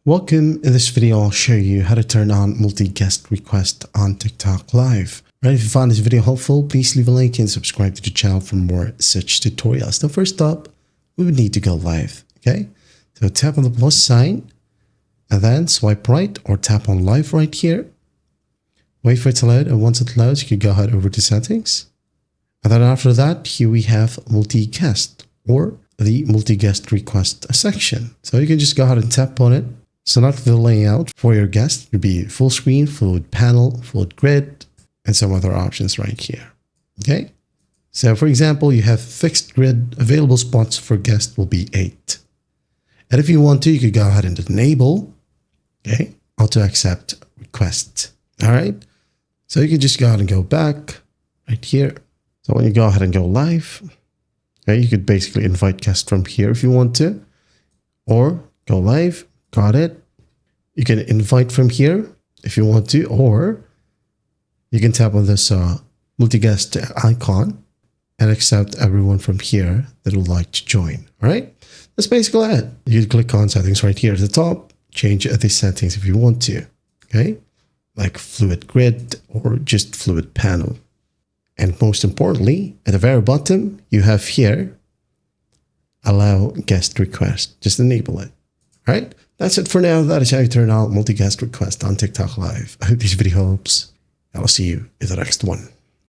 Welcome. In this video, I'll show you how to turn on multi-guest request on TikTok Live. Right, if you found this video helpful, please leave a like and subscribe to the channel for more such tutorials. Now, first up, we would need to go live. Okay, so tap on the plus sign and then swipe right or tap on live right here. Wait for it to load, and once it loads, you can go ahead over to settings. And then after that, here we have multi-guest or the multi-guest request section. So you can just go ahead and tap on it. Select the layout for your guest. It could be full screen, fluid panel, fluid grid, and some other options right here. Okay. So for example, you have fixed grid, available spots for guest will be 8. And if you want to, you could go ahead and enable, okay, auto accept request. All right. So you can just go ahead and go back right here. So when you go ahead and go live, okay, you could basically invite guests from here if you want to, or go live. Got it. You can invite from here if you want to, or you can tap on this multi-guest icon and accept everyone from here that would like to join. All right. That's basically it. You can click on settings right here at the top, change the settings if you want to. Okay. Like fluid grid or just fluid panel. And most importantly, at the very bottom, you have here, allow guest request. Just enable it. All right. That's it for now. That is how you turn on multi-guest request on TikTok Live. I hope this video helps. I will see you in the next one.